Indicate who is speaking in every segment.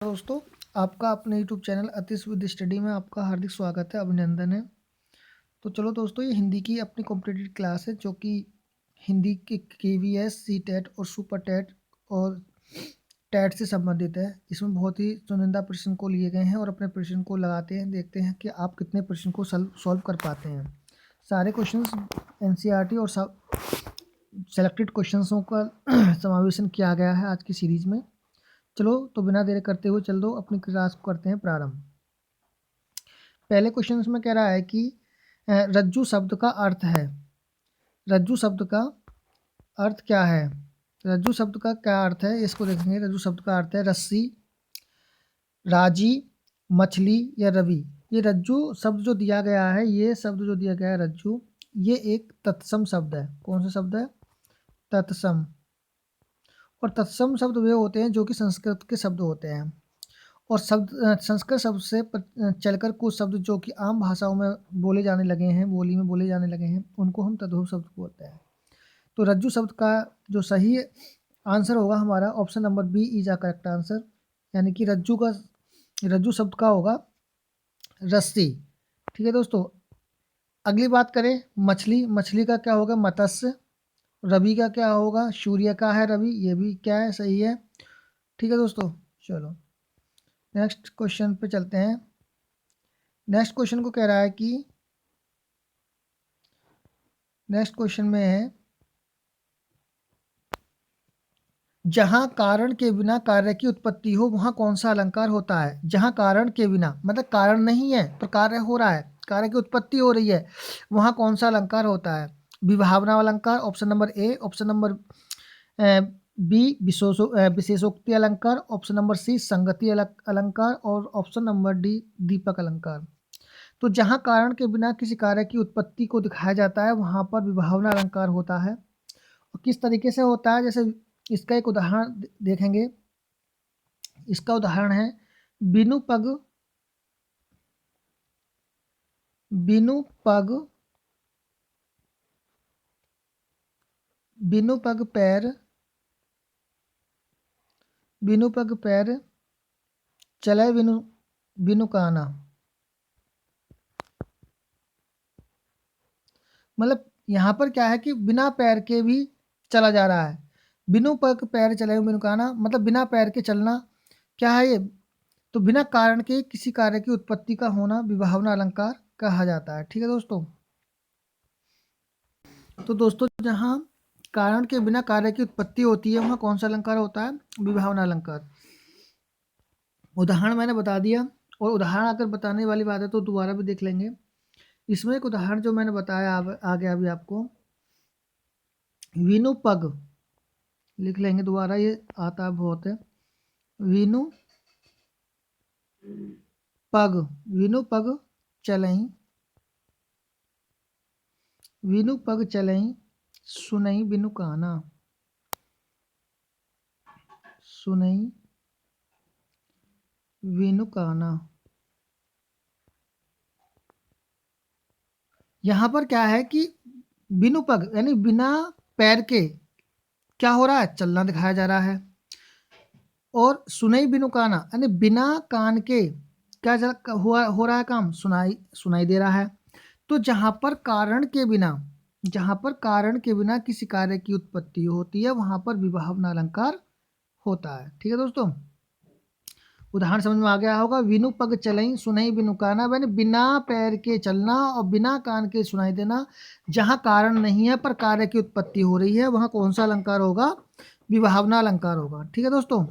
Speaker 1: दोस्तों, आपका अपने YouTube channel Atish with study में आपका हार्दिक स्वागत है, अभिनंदन है। तो चलो दोस्तों, ये हिंदी की अपनी कॉम्पिटिटिव क्लास है जो कि हिंदी के KVS, CTET और सुपर टेट और टेट से संबंधित है। इसमें बहुत ही चुनिंदा प्रश्न को लिए गए हैं और अपने प्रश्न को लगाते हैं, देखते हैं कि आप कितने प्रश्न को सॉल्व कर पाते हैं। सारे क्वेश्चंस NCERT और सेलेक्टेड क्वेश्चंसों का समावेशन किया गया है आज की सीरीज में। चलो तो बिना देर करते हुए चल दो अपनी क्लास को करते हैं प्रारंभ। पहले क्वेश्चन में कह रहा है कि रज्जु शब्द का अर्थ है। रज्जु शब्द का अर्थ क्या है? रज्जु शब्द का क्या अर्थ है, इसको देखेंगे। रज्जु शब्द का अर्थ है रस्सी, राजी, मछली या रवि। ये रज्जु शब्द जो दिया गया है, ये शब्द जो दिया गया है रज्जु, ये एक तत्सम शब्द है। कौन सा शब्द है? तत्सम। और तत्सम शब्द वे होते हैं जो कि संस्कृत के शब्द होते हैं और संस्कृत शब्द से चलकर कुछ शब्द जो कि आम भाषाओं में बोले जाने लगे हैं, बोली में बोले जाने लगे हैं, उनको हम तद्भव शब्द बोलते हैं। तो रज्जु शब्द का जो सही आंसर होगा हमारा option number B is a correct answer, यानी कि रज्जु शब्द का होगा रस्सी। ठीक है दोस्तों, अगली बात करें मछली। मछली का क्या होगा? मत्स्य। रवि का क्या होगा? सूर्य का है रवि, ये भी क्या है? सही है। ठीक है दोस्तों, चलो नेक्स्ट क्वेश्चन पे चलते हैं। नेक्स्ट क्वेश्चन को कह रहा है कि नेक्स्ट क्वेश्चन में है जहां कारण के बिना कार्य की उत्पत्ति हो वहां कौन सा अलंकार होता है? जहां कारण के बिना मतलब कारण नहीं है पर कार्य हो रहा है, कार्य की उत्पत्ति हो रही है, वहां कौन सा अलंकार होता है? विभावना अलंकार option number A, option number B विशेषोक्ति अलंकार, ऑप्शन नंबर सी संगति अलंकार और ऑप्शन नंबर डी दीपक अलंकार। तो जहाँ कारण के बिना किसी कार्य की उत्पत्ति को दिखाया जाता है वहाँ पर विभावना अलंकार होता है। और किस तरीके से होता है, जैसे इसका एक उदाहरण देखेंगे। इसका उदाहरण है बिनु पग, बिनु पग, बिनु पग पैर, बिनु पग पैर चले बिनु बिनु काना। मतलब यहाँ पर क्या है कि बिना पैर के भी चला जा रहा है। बिनु पग पैर चले बिनु काना मतलब बिना पैर के चलना क्या है ये? तो बिना कारण के किसी कार्य की उत्पत्ति का होना विभावना अलंकार कहा जाता है। ठीक है दोस्तों, तो दोस्तों जहाँ कारण के बिना कार्य की उत्पत्ति होती है वहाँ कौन सा अलंकार होता है? विभावना अलंकार। उदाहरण मैंने बता दिया, और उदाहरण अगर बताने वाली बात है तो दोबारा भी देख लेंगे। इसमें एक उदाहरण जो मैंने बताया आ गया अभी आपको, वीनु पग लिख लेंगे दोबारा, ये आता बहुत है। वीनु पग, वीनु पग चलई, वीनु पग चलई सुनई बिनु काना, सुनई बिनु काना। यहाँ पर क्या है कि बिनु पग यानी बिना पैर के क्या हो रहा है? चलना दिखाया जा रहा है। और सुनई बिनु काना यानी बिना कान के क्या हो रहा है काम? सुनाई सुनाई दे रहा है। तो जहाँ पर कारण के बिना, जहाँ पर कारण के बिना किसी कार्य की उत्पत्ति होती है वहाँ पर विभावना अलंकार होता है। ठीक है दोस्तों, उदाहरण समझ में आ गया होगा। विनु पग चलई सुनई बिनु काना, यानी बिना पैर के चलना और बिना कान के सुनाई देना। जहाँ कारण नहीं है पर कार्य की उत्पत्ति हो रही है वहाँ कौन सा अलंकार होगा? विभावना अलंकार होगा। ठीक है दोस्तों,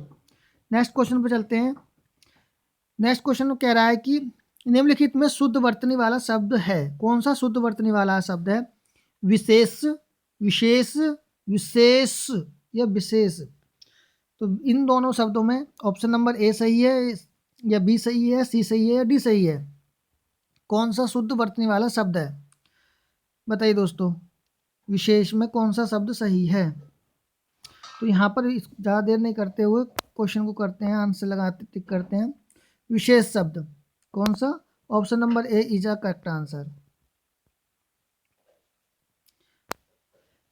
Speaker 1: नेक्स्ट क्वेश्चन पे चलते हैं। नेक्स्ट क्वेश्चन कह रहा है कि निम्नलिखित में शुद्ध वर्तनी वाला शब्द है। कौन सा शुद्ध वर्तनी वाला शब्द है? विशेष, विशेष, विशेष या विशेष। तो इन दोनों शब्दों में ऑप्शन नंबर ए सही है या बी सही है, सी सही है या डी सही है? कौन सा शुद्ध वर्तनी वाला शब्द है? बताइए दोस्तों, विशेष में कौन सा शब्द सही है? तो यहाँ पर ज़्यादा देर नहीं करते हुए क्वेश्चन को करते हैं, आंसर लगाते टिक करते हैं। विशेष शब्द कौन सा? Option number A is a correct answer.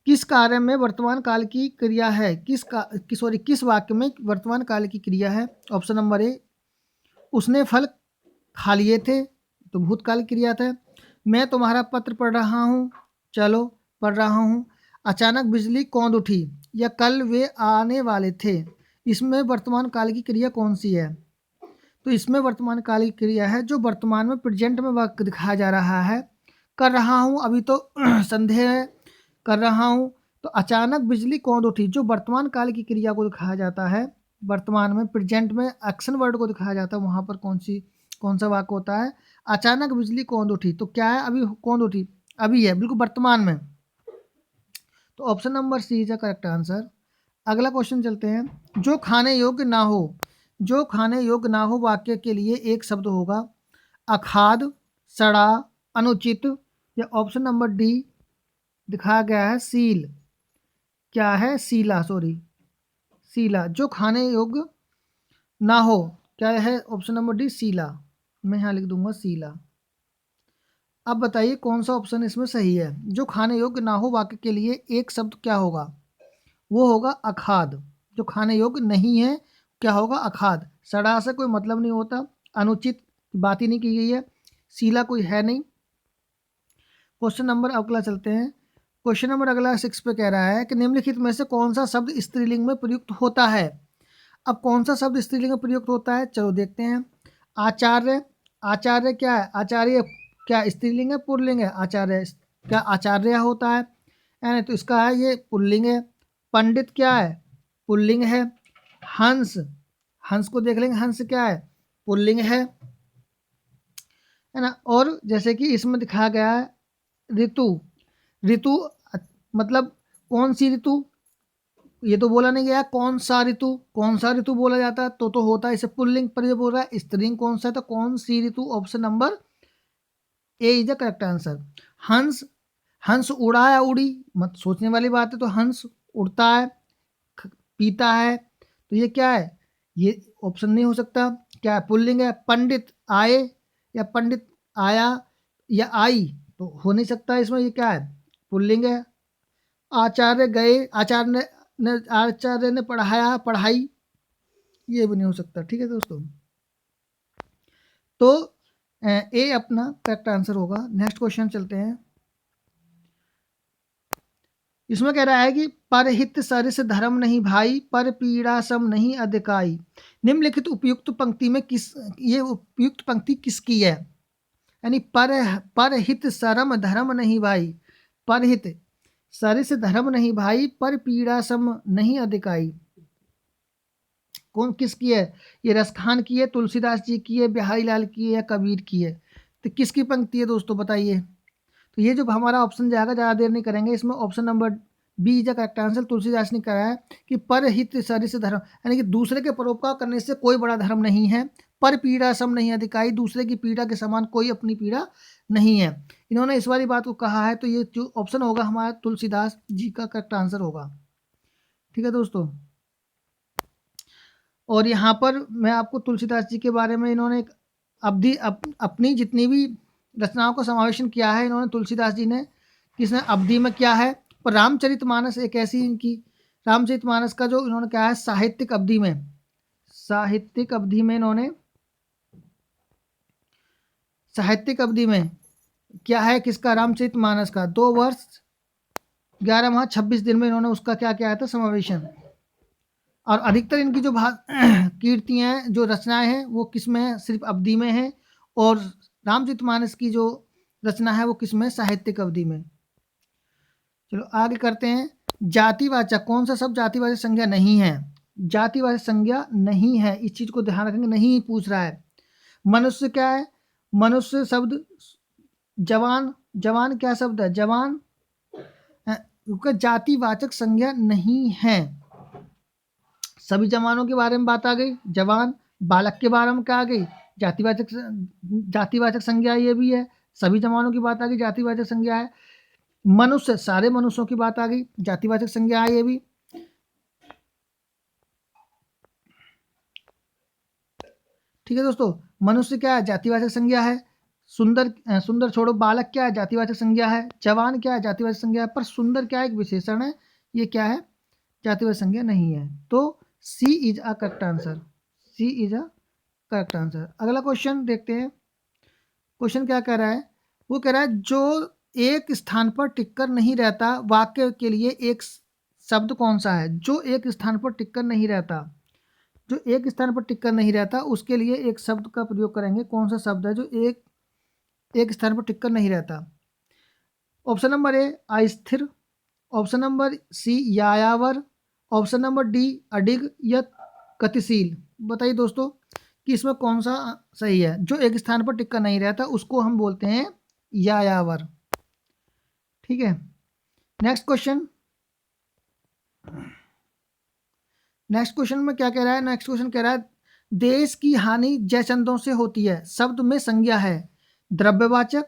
Speaker 1: किस कार्य में वर्तमान काल की क्रिया है? किस वाक्य में वर्तमान काल की क्रिया है? ऑप्शन नंबर ए, उसने फल खा लिए थे, तो भूतकाल की क्रिया था। मैं तुम्हारा पत्र पढ़ रहा हूँ, चलो पढ़ रहा हूँ। अचानक बिजली कौंध उठी, या कल वे आने वाले थे। इसमें वर्तमान काल की क्रिया कौन सी है? तो इसमें वर्तमान काल की क्रिया है जो वर्तमान में प्रेजेंट में वाक्य दिखाया जा रहा है। कर रहा हूँ, अभी तो संदेह है, कर रहा हूँ। तो अचानक बिजली कौंध उठी जो वर्तमान काल की क्रिया को दिखाया जाता है, वर्तमान में प्रेजेंट में एक्शन वर्ड को दिखाया जाता है, वहाँ पर कौन सा वाक्य होता है? अचानक बिजली कौंध उठी। तो क्या है? अभी कौंध उठी, अभी है, बिल्कुल वर्तमान में। तो option number C is the correct answer. अगला क्वेश्चन चलते हैं। जो खाने योग्य ना हो, जो खाने योग्य ना हो वाक्य के लिए एक शब्द होगा। अखाद्य, सड़ा, अनुचित, या ऑप्शन नंबर डी दिखाया गया है सील। क्या है? सीला, सॉरी, सीला। जो खाने योग्य ना हो, क्या है? ऑप्शन नंबर डी सीला। मैं यहाँ लिख दूंगा सीला। अब बताइए कौन सा ऑप्शन इसमें सही है? जो खाने योग्य ना हो वाक्य के लिए एक शब्द क्या होगा? वो होगा अखाद्य। जो खाने योग्य नहीं है, क्या होगा? अखाद्य। सड़ा से कोई मतलब नहीं होता, अनुचित बात ही नहीं की गई है, सीला कोई है नहीं। क्वेश्चन नंबर अगला चलते हैं। क्वेश्चन नंबर अगला 6 पे कह रहा है कि निम्नलिखित में से कौन सा शब्द स्त्रीलिंग में प्रयुक्त होता है? अब कौन सा शब्द स्त्रीलिंग में प्रयुक्त होता है, चलो देखते हैं। आचार्य, आचार्य क्या है? आचार्य क्या स्त्रीलिंग है पुल्लिंग है? आचार्य, क्या आचार्य होता है? यानी तो इसका है ये पुल्लिंग है। पंडित क्या है? पुल्लिंग है। हंस, हंस को देख लेंगे, हंस क्या है? पुल्लिंग है ना। और जैसे कि इसमें दिखाया गया है ऋतु, ऋतु मतलब कौन सी ऋतु? ये तो बोला नहीं गया कौन सा ऋतु, कौन सा ऋतु बोला जाता है तो होता है इसे पुल्लिंग पर, ये बोल रहा है स्त्रीलिंग कौन सा है, तो कौन सी ऋतु। Option number A is the correct answer. हंस, हंस उड़ा या उड़ी, मत सोचने वाली बात है। तो हंस उड़ता है, पीता है, तो ये क्या है? ये ऑप्शन नहीं हो सकता। क्या है? पुल्लिंग है। पंडित आए, या पंडित आया, या आई, तो हो नहीं सकता इसमें। ये क्या है? पुल्लिंग है। आचार्य गए, आचार्य ने पढ़ाया, पढ़ाई, ये भी नहीं हो सकता। ठीक है दोस्तों, तो ए अपना करेक्ट आंसर होगा। नेक्स्ट क्वेश्चन चलते हैं। इसमें कह रहा है कि परहित सरिस धर्म नहीं भाई, पर पीड़ा सम नहीं अधिकाई। निम्नलिखित उपयुक्त पंक्ति में ये उपयुक्त पंक्ति किसकी है? यानी परहित सरम धर्म नहीं भाई, परहित सरिस धर्म नहीं भाई, पर पीड़ा सम नहीं अधिकाई। कौन किसकी है? ये रसखान की है, तुलसीदास जी की है, बिहारी लाल की है, या कबीर की है? तो किसकी पंक्ति है दोस्तों, बताइए। तो ये जो हमारा ऑप्शन जाएगा, ज़्यादा देर नहीं करेंगे, इसमें option number B is the correct answer. Tulsidas ने कहा है कि परहित सरिस धर्म, यानी कि दूसरे के परोपकार करने से कोई बड़ा धर्म नहीं है। पर पीड़ा सम नहीं अधिकाई, दूसरे की पीड़ा के समान कोई अपनी पीड़ा नहीं है। इन्होंने इस वाली बात को कहा है, तो ये जो ऑप्शन होगा हमारा तुलसीदास जी का करेक्ट आंसर होगा। ठीक है दोस्तों, और यहाँ पर मैं आपको तुलसीदास जी के बारे में, इन्होंने एक अपनी जितनी भी रचनाओं का समावेशन किया है इन्होंने, तुलसीदास जी ने, किसने? अवधि में किया है। पर रामचरितमानस एक ऐसी इनकी, रामचरितमानस का जो इन्होंने क्या है साहित्यिक अवधि में, साहित्यिक अवधि में इन्होंने, साहित्यिक अवधि में क्या है किसका? रामचरितमानस का 2 वर्ष 11 माह 26 दिन में इन्होंने उसका क्या किया था? समावेशन। और अधिकतर इनकी जो कीर्तियाँ हैं, जो रचनाएं हैं, वो किस में है? सिर्फ अवधि में है। और रामचरितमानस की जो रचना है वो किस में? साहित्यिक अवधि में। चलो आगे करते हैं। जातिवाचक, कौन सा शब्द जातिवाचक संज्ञा नहीं है? जातिवाचक संज्ञा नहीं है, इस चीज को ध्यान रखेंगे, नहीं पूछ रहा है। मनुष्य क्या है? मनुष्य शब्द जवान, जवान क्या शब्द है? जवान, क्योंकि जातिवाचक संज्ञा नहीं है। सभी जवानों के बारे में बात आ गई, जवान। बालक के बारे में क्या आ गई? जातिवाचक, जातिवाचक संज्ञा ये भी है। सभी जवानों की बात आ गई, जातिवाचक संज्ञा है। मनुष्य, सारे मनुष्यों की बात आ गई, जातिवाचक संज्ञा है ये भी। ठीक है दोस्तों, मनुष्य क्या है? जातिवाचक संज्ञा है। सुंदर छोड़ो, बालक क्या है, जातिवाचक संज्ञा है। जवान क्या है, जातिवाचक संज्ञा है। पर सुंदर क्या है, एक विशेषण है, ये क्या है, जातिवाचक संज्ञा नहीं है। तो C is a correct answer, C is a correct answer. अगला क्वेश्चन देखते हैं। क्वेश्चन क्या कह रहा है, वो कह रहा है जो एक स्थान पर टिककर नहीं रहता, वाक्य के लिए एक शब्द कौन सा है। जो एक स्थान पर टिककर नहीं रहता, जो एक स्थान पर टिककर नहीं रहता, उसके लिए एक शब्द का प्रयोग करेंगे। कौन सा शब्द है जो एक स्थान पर टिककर नहीं रहता। ऑप्शन नंबर ए अस्थिर, ऑप्शन नंबर सी यायावर, ऑप्शन नंबर डी अडिग या गतिशील। बताइए दोस्तों कि इसमें कौन सा सही है। जो एक स्थान पर टिककर नहीं रहता उसको हम बोलते हैं यायावर। ठीक है, नेक्स्ट क्वेश्चन। नेक्स्ट क्वेश्चन में क्या कह रहा है, नेक्स्ट क्वेश्चन कह रहा है देश की हानि जयचंदों से होती है। शब्द में संज्ञा है, द्रव्यवाचक,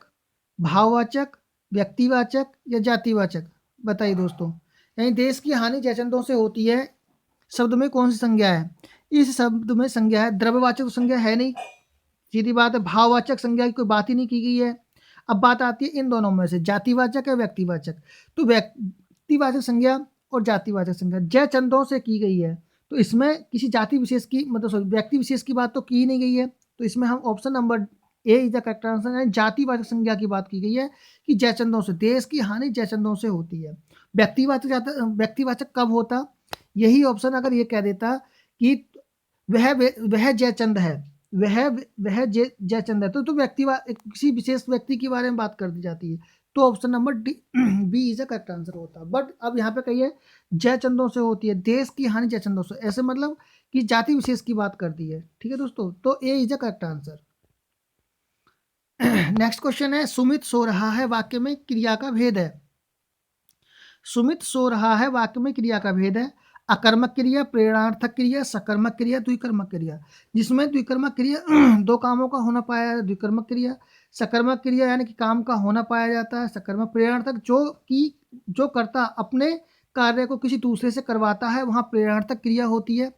Speaker 1: भाववाचक, व्यक्तिवाचक या जातिवाचक। बताइए दोस्तों, यानी देश की हानि जयचंदों से होती है, शब्द में कौन सी संज्ञा है। इस शब्द में संज्ञा है, द्रव्यवाचक संज्ञा है नहीं, सीधी बात है। भाववाचक संज्ञा की कोई बात ही नहीं की गई है। अब बात आती है इन दोनों में से, जातिवाचक या व्यक्तिवाचक। तो व्यक्तिवाचक संज्ञा और जातिवाचक संज्ञा जयचंदों से की गई है, तो इसमें किसी जाति विशेष की, मतलब सॉरी, व्यक्ति विशेष की बात तो की ही नहीं गई है। तो इसमें हम option number A is the correct answer है। जातिवाचक संज्ञा की बात की गई है कि जयचंदों से, देश की हानि जयचंदों से होती है। व्यक्तिवाचक कब होता, यही ऑप्शन अगर ये कह देता कि वह जयचंद है, वह जयचंद है, तो किसी विशेष व्यक्ति के बारे में बात कर दी जाती है। तो option number D B is a correct answer होता। बट अब यहाँ पे कहिए जयचंदों से होती है, देश की हानि जयचंदों से, ऐसे मतलब कि जाति विशेष की बात कर दी है। ठीक है दोस्तों, तो A is a correct answer. Next question है सुमित सो रहा है, वाक्य में क्रिया का भेद है। सुमित सो रहा है वाक्य में क्रिया का भेद है। अकर्मक क्रिया, प्रेरणार्थक क्रिया, सकर्मक क्रिया, द्विकर्मक क्रिया। जिसमें द्विकर्मक क्रिया दो कामों का होना पाया है, द्विकर्मक क्रिया। सकर्मक क्रिया यानी कि काम का होना पाया जाता है, सकर्मक। प्रेरणार्थक जो कर्ता अपने कार्य को किसी दूसरे से करवाता है, वहाँ प्रेरणार्थक क्रिया होती है।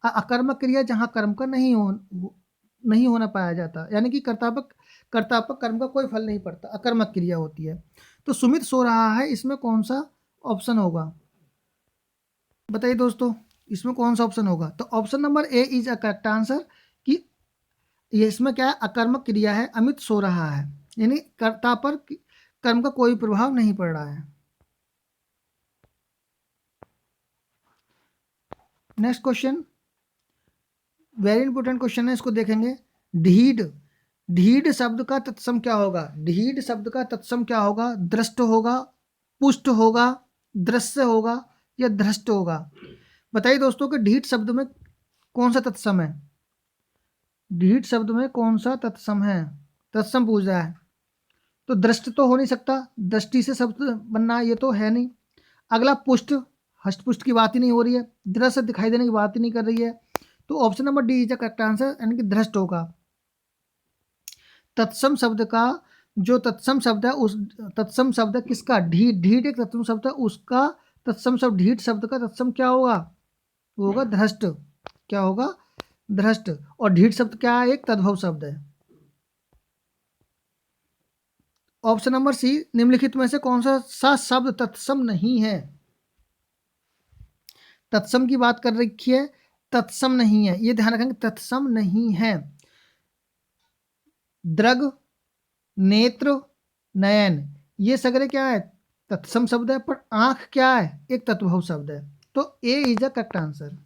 Speaker 1: अकर्मक क्रिया जहाँ कर्म का नहीं होना पाया जाता, यानी कि कर्ता पर कर्म का कोई फल नहीं पड़ता, अकर्मक क्रिया होती है। तो सुमित सो रहा है, इसमें कौन सा ऑप्शन होगा, बताइए दोस्तों, इसमें कौन सा ऑप्शन होगा। तो option number A is a correct answer कि ये इसमें क्या है, अकर्मक क्रिया है, अमित सो रहा है, यानी कर्ता पर कर्म का कोई प्रभाव नहीं पड़ रहा है। Next question very important question है, इसको देखेंगे। ढीड, ढीड शब्द का तत्सम क्या होगा। ढीड शब्द का तत्सम क्या होगा, दृष्ट होगा, पुष्ट होगा, दृश्य होगा या धृष्ट होगा। बताइए दोस्तों कि ढीठ शब्द में कौन सा तत्सम है। ढीठ शब्द में कौन सा तत्सम है, तत्सम पूछ रहा है। तो दृष्ट तो हो नहीं सकता, दृष्टि से शब्द बनना ये तो है नहीं। अगला पुष्ट, हष्टपुष्ट की बात ही नहीं हो रही है, दृश्य दिखाई देने की बात ही नहीं कर रही है। तो option number D is the correct answer, यानी कि धृष्ट होगा। तत्सम शब्द का जो तत्सम शब्द है, उस तत्सम शब्द किसका, ढीठ, ढीठ एक तत्सम शब्द है, उसका तत्सम शब्द, ढीठ शब्द का तत्सम क्या होगा, वो होगा धृष्ट। क्या होगा, धृष्ट। और ढीठ शब्द क्या है, एक तद्भव शब्द है। ऑप्शन नंबर सी, निम्नलिखित में से कौन सा शब्द तत्सम नहीं है। तत्सम की बात कर रखी है, तत्सम नहीं है, ये ध्यान रखेंगे, तत्सम नहीं है। दृग, नेत्र, नयन, ये सगरे क्या है, तत्सम शब्द है, पर आंख क्या है, एक तत्भव शब्द है। तो A is the correct answer.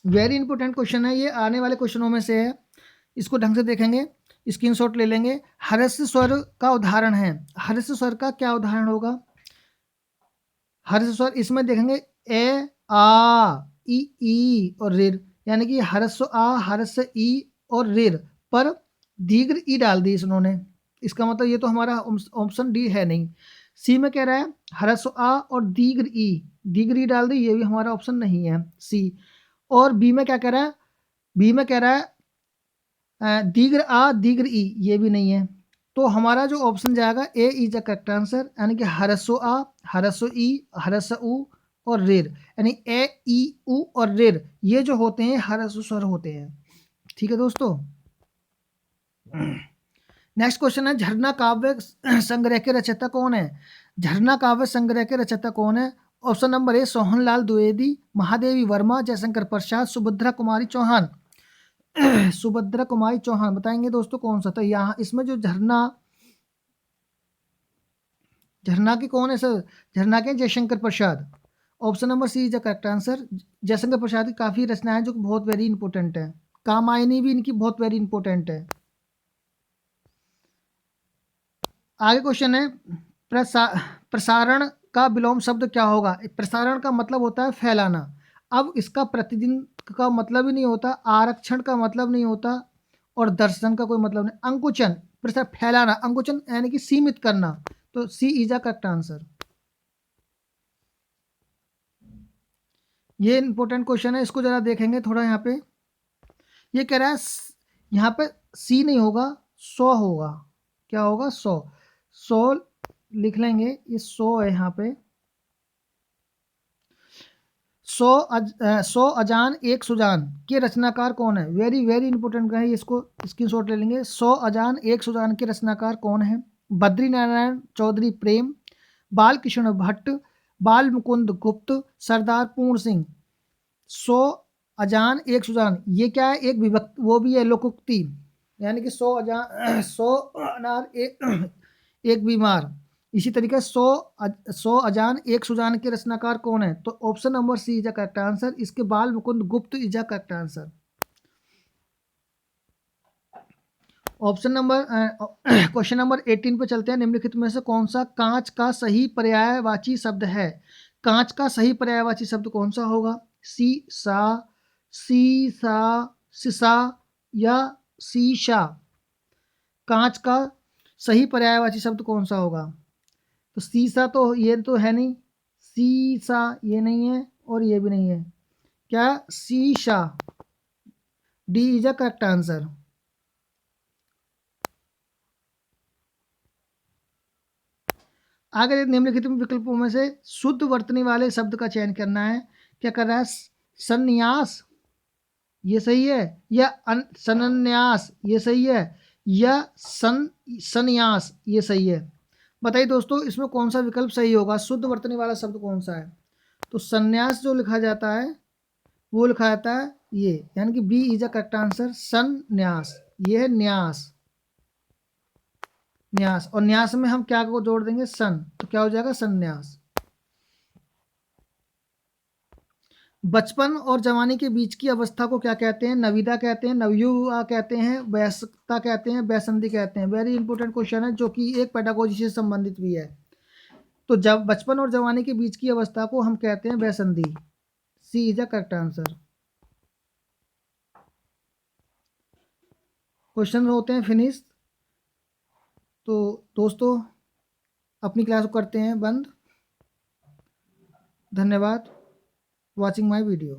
Speaker 1: Very important question है, ये आने वाले क्वेश्चनों में से है, इसको ढंग से देखेंगे, स्क्रीनशॉट ले लेंगे। हर्ष स्वर का उदाहरण है, हर्ष स्वर का क्या उदाहरण होगा। हर्ष स्वर इसमें देखेंगे ए, आ, ई और रिर, यानी कि हर्ष आ, हर्ष ई और रिर पर दीर्घ ई डाल दी इन्होंने, इसका मतलब ये तो हमारा ऑप्शन डी है नहीं। सी में कह रहा है हर्ष आ और दीर्घ ई डाल दी, ये भी हमारा ऑप्शन नहीं है सी। और बी में क्या कह रहा है, बी में कह रहा है दीर्घ आ दीर्घ ई, ये भी नहीं है। तो हमारा जो ऑप्शन जाएगा ए इज द करेक्ट आंसर, यानी कि हरसो आ, हरसो ई, हरस उ और रेर, यानी ए ई उ और रेर ये जो होते हैं हरस स्वर होते हैं। ठीक है दोस्तों। नेक्स्ट क्वेश्चन है, झरना काव्य संग्रह के रचयिता कौन है? झरना काव्य संग्रह के रचयिता कौन है? Option number A Sohanlal Dwivedi, Mahadevi Verma, Jaishankar Prasad, Subhadra Kumari Chauhan. Subhadra Kumari Chauhan बताएंगे दोस्तों कौन सा था। यहाँ इसमें जो झरना के कौन है सर? झरना के Jaishankar Prasad. Option number C is the correct answer. Jaishankar Prasad की काफ़ी रचनाएं हैं जो कि बहुत वेरी इंपॉर्टेंट है। कामायनी भी इनकी बहुत वेरी इंपॉर्टेंट है। आगे क्वेश्चन है, प्रसारण का विलोम शब्द क्या होगा? प्रसारण का मतलब होता है फैलाना। अब इसका प्रतिदिन का मतलब ही नहीं होता, आरक्षण का मतलब नहीं होता, और दर्शन का कोई मतलब नहीं। अंकुचन, प्रसार फैलाना, अंकुचन यानी कि सीमित करना। तो C is the correct answer. ये इंपॉर्टेंट क्वेश्चन है, इसको जरा देखेंगे थोड़ा। यहाँ पे ये कह रहा है, यहाँ पे सी नहीं होगा, 100 होगा। क्या होगा? 100। 100 लिख लेंगे, ये 100 है यहाँ पे। 100 अजान एक सुजान के रचनाकार कौन है? वेरी वेरी इंपॉर्टेंट है, इसको स्क्रीनशॉट ले लेंगे। 100 अजान एक सुजान के रचनाकार कौन है? बद्री नारायण चौधरी प्रेम, बाल कृष्ण भट्ट, बाल मुकुंद गुप्त, सरदार पूर्ण सिंह। 100 अजान एक सुजान, ये क्या है? एक विभक्ति, वो भी है लोकोक्ति, यानी कि 100 अजान 100 अनार एक बीमार। इसी तरीके 100 अजान एक सुजान के रचनाकार कौन है? तो option number C is the correct answer. इसके Bal Mukund Gupt is the correct answer. Option number question number 18 पे चलते हैं। निम्नलिखित में से कौन सा कांच का सही पर्यायवाची शब्द है? कांच का सही पर्यायवाची शब्द कौन सा होगा? सा, सीसा, सिसा या शीशा। कांच का सही पर्यायवाची शब्द कौन सा होगा? तो सीसा तो ये तो है नहीं, सीसा ये नहीं है, और ये भी नहीं है। क्या? शीशा। D is a correct answer. आगे निम्नलिखित विकल्पों में से शुद्ध वर्तनी वाले शब्द का चयन करना है। क्या कर रहा है? संन्यास, ये सही है, या सन्यास, ये सही है, या संन्यास, ये सही है। बताइए दोस्तों, इसमें कौन सा विकल्प सही होगा? शुद्ध वर्तनी वाला शब्द कौन सा है? तो संन्यास जो लिखा जाता है वो लिखा जाता है ये, यानी कि B is a correct answer. संन्यास, ये है न्यास। न्यास, और न्यास में हम क्या को जोड़ देंगे? सन, तो क्या हो जाएगा? संन्यास। बचपन और जवानी के बीच की अवस्था को क्या कहते हैं? नविदा कहते हैं, नवयुवा कहते हैं, वयस्कता कहते हैं, वयसंधि कहते हैं। वेरी इंपॉर्टेंट क्वेश्चन है, जो कि एक पेडागोजी से संबंधित भी है। तो जब बचपन और जवानी के बीच की अवस्था को हम कहते हैं वयसंधि। C is the correct answer. Question होते हैं फिनिश। तो दोस्तों, अपनी क्लास को करते हैं बंद। धन्यवाद वॉचिंग माय वीडियो।